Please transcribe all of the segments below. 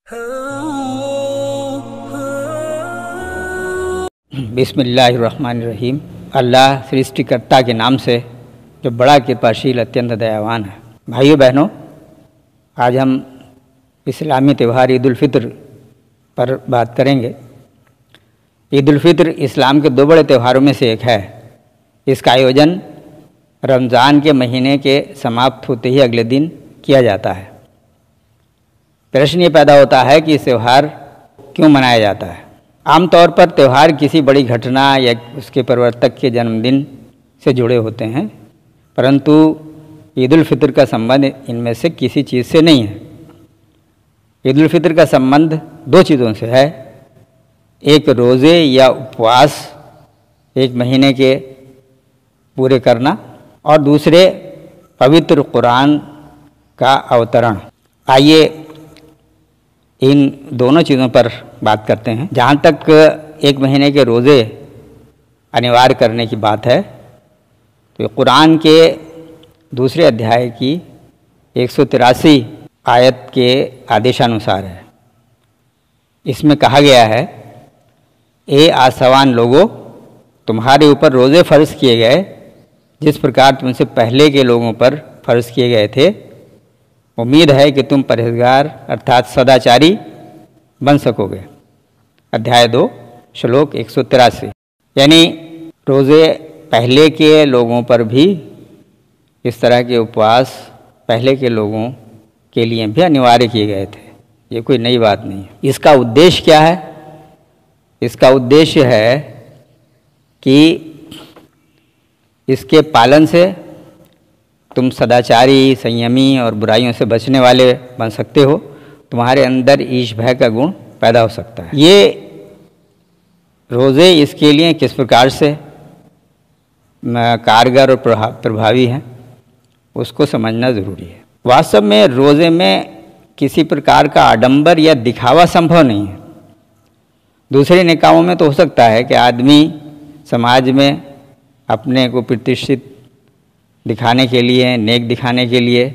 बिस्मिल्लाहिर्रहमानिर्रहीम। अल्लाह सृष्टिकर्ता के नाम से जो बड़ा कृपाशील अत्यंत दयावान है। भाइयों बहनों, आज हम इस्लामी त्यौहार ईद उल फित्र पर बात करेंगे। ईद उल फित्र इस्लाम के दो बड़े त्योहारों में से एक है। इसका आयोजन रमज़ान के महीने के समाप्त होते ही अगले दिन किया जाता है। प्रश्न ये पैदा होता है कि इस त्यौहार क्यों मनाया जाता है। आमतौर पर त्यौहार किसी बड़ी घटना या उसके प्रवर्तक के जन्मदिन से जुड़े होते हैं, परंतु ईद उल फित्र का संबंध इनमें से किसी चीज़ से नहीं है। ईद उल फित्र का संबंध दो चीज़ों से है। एक रोज़े या उपवास एक महीने के पूरे करना, और दूसरे पवित्र कुरान का अवतरण। आइए इन दोनों चीज़ों पर बात करते हैं। जहाँ तक एक महीने के रोज़े अनिवार्य करने की बात है, तो कुरान के दूसरे अध्याय की 183 आयत के आदेशानुसार है। इसमें कहा गया है, ए आसवान लोगों, तुम्हारे ऊपर रोज़े फ़र्ज़ किए गए जिस प्रकार तुमसे पहले के लोगों पर फ़र्ज़ किए गए थे। उम्मीद है कि तुम परहेज़गार अर्थात सदाचारी बन सकोगे। अध्याय 2 श्लोक 183। यानी रोज़े पहले के लोगों पर भी इस तरह के उपवास पहले के लोगों के लिए भी अनिवार्य किए गए थे। ये कोई नई बात नहीं है। इसका उद्देश्य क्या है? इसका उद्देश्य है कि इसके पालन से तुम सदाचारी, संयमी और बुराइयों से बचने वाले बन सकते हो। तुम्हारे अंदर ईश भय का गुण पैदा हो सकता है। ये रोज़े इसके लिए किस प्रकार से कारगर और प्रभावी हैं, उसको समझना ज़रूरी है। वास्तव में रोज़े में किसी प्रकार का आडंबर या दिखावा संभव नहीं है। दूसरे निकायों में तो हो सकता है कि आदमी समाज में अपने को प्रतिष्ठित दिखाने के लिए, नेक दिखाने के लिए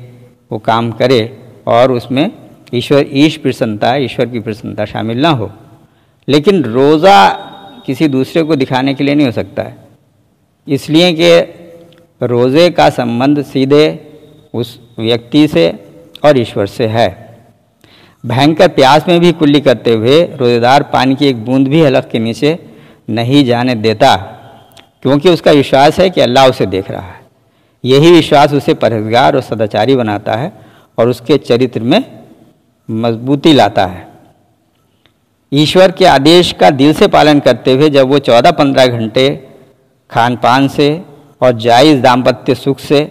वो काम करे और उसमें ईश्वर की प्रसन्नता शामिल ना हो। लेकिन रोज़ा किसी दूसरे को दिखाने के लिए नहीं हो सकता है, इसलिए कि रोज़े का संबंध सीधे उस व्यक्ति से और ईश्वर से है। भयंकर प्यास में भी कुल्ली करते हुए रोज़ेदार पानी की एक बूंद भी हलक के नीचे नहीं जाने देता, क्योंकि उसका विश्वास है कि अल्लाह उसे देख रहा है। यही विश्वास उसे परहेज़गार और सदाचारी बनाता है और उसके चरित्र में मजबूती लाता है। ईश्वर के आदेश का दिल से पालन करते हुए जब वो 14-15 घंटे खान पान से और जायज़ दाम्पत्य सुख से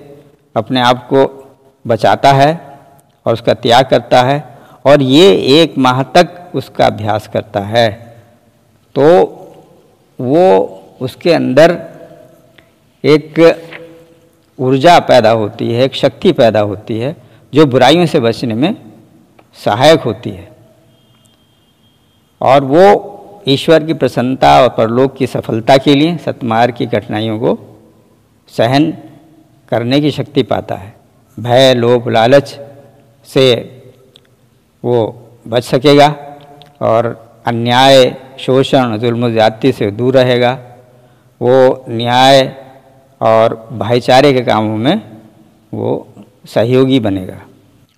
अपने आप को बचाता है और उसका त्याग करता है, और ये 1 माह तक उसका अभ्यास करता है, तो वो उसके अंदर एक ऊर्जा पैदा होती है, एक शक्ति पैदा होती है जो बुराइयों से बचने में सहायक होती है, और वो ईश्वर की प्रसन्नता और परलोक की सफलता के लिए सतमार्ग की कठिनाइयों को सहन करने की शक्ति पाता है। भय, लोभ, लालच से वो बच सकेगा और अन्याय, शोषण, जुल्म, ज़्यादती से दूर रहेगा। वो न्याय और भाईचारे के कामों में वो सहयोगी बनेगा।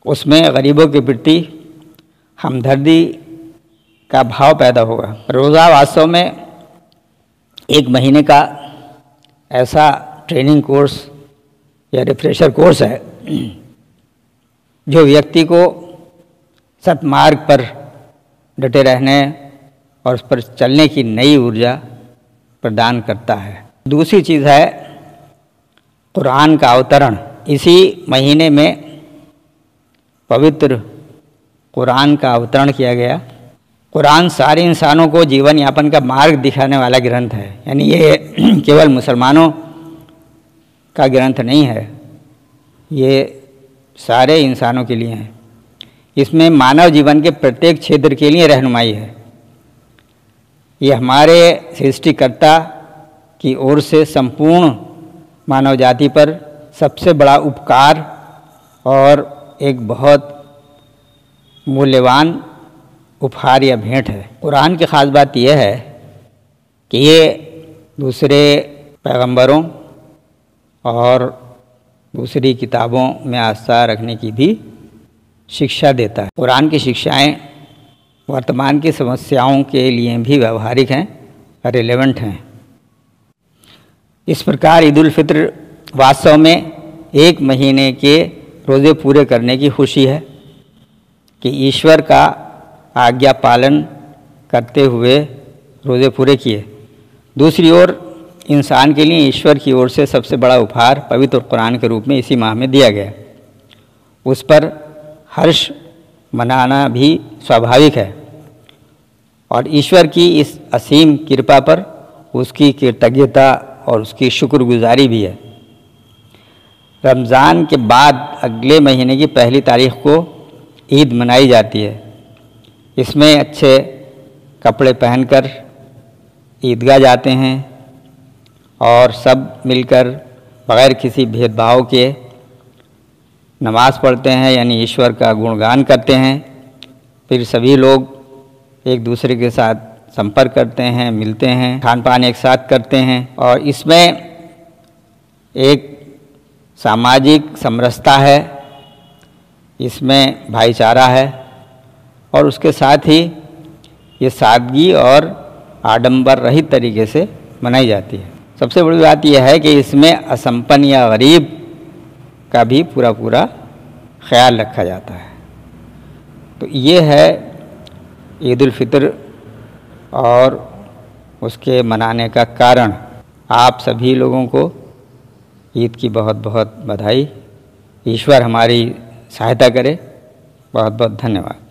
उसमें गरीबों के प्रति हमदर्दी का भाव पैदा होगा। रोज़ा वास्तव में 1 महीने का ऐसा ट्रेनिंग कोर्स या रिफ्रेशर कोर्स है जो व्यक्ति को सतमार्ग पर डटे रहने और उस पर चलने की नई ऊर्जा प्रदान करता है। दूसरी चीज़ है कुरान का अवतरण। इसी महीने में पवित्र कुरान का अवतरण किया गया। कुरान सारे इंसानों को जीवन यापन का मार्ग दिखाने वाला ग्रंथ है। यानी ये केवल मुसलमानों का ग्रंथ नहीं है, ये सारे इंसानों के लिए है। इसमें मानव जीवन के प्रत्येक क्षेत्र के लिए रहनुमाई है। ये हमारे सृष्टिकर्ता की ओर से संपूर्ण मानव जाति पर सबसे बड़ा उपकार और एक बहुत मूल्यवान उपहार या भेंट है। कुरान की ख़ास बात यह है कि ये दूसरे पैगंबरों और दूसरी किताबों में आस्था रखने की भी शिक्षा देता है। कुरान की शिक्षाएं वर्तमान की समस्याओं के लिए भी व्यवहारिक हैं, रिलेवेंट हैं। इस प्रकार ईद उल फित्र वास्तव में एक महीने के रोज़े पूरे करने की खुशी है कि ईश्वर का आज्ञा पालन करते हुए रोज़े पूरे किए। दूसरी ओर इंसान के लिए ईश्वर की ओर से सबसे बड़ा उपहार पवित्र कुरान के रूप में इसी माह में दिया गया। उस पर हर्ष मनाना भी स्वाभाविक है और ईश्वर की इस असीम कृपा पर उसकी कृतज्ञता और उसकी शुक्रगुजारी भी है। रमज़ान के बाद अगले महीने की पहली तारीख को ईद मनाई जाती है। इसमें अच्छे कपड़े पहनकर ईदगाह जाते हैं और सब मिलकर बग़ैर किसी भेदभाव के नमाज़ पढ़ते हैं, यानी ईश्वर का गुणगान करते हैं। फिर सभी लोग एक दूसरे के साथ संपर्क करते हैं, मिलते हैं, खान पान एक साथ करते हैं और इसमें एक सामाजिक समरसता है, इसमें भाईचारा है और उसके साथ ही ये सादगी और आडंबर रहित तरीके से मनाई जाती है। सबसे बड़ी बात यह है कि इसमें असंपन्न या गरीब का भी पूरा पूरा ख्याल रखा जाता है। तो ये है ईद उल फित्र और उसके मनाने का कारण। आप सभी लोगों को ईद की बहुत बहुत बधाई। ईश्वर हमारी सहायता करे। बहुत बहुत धन्यवाद।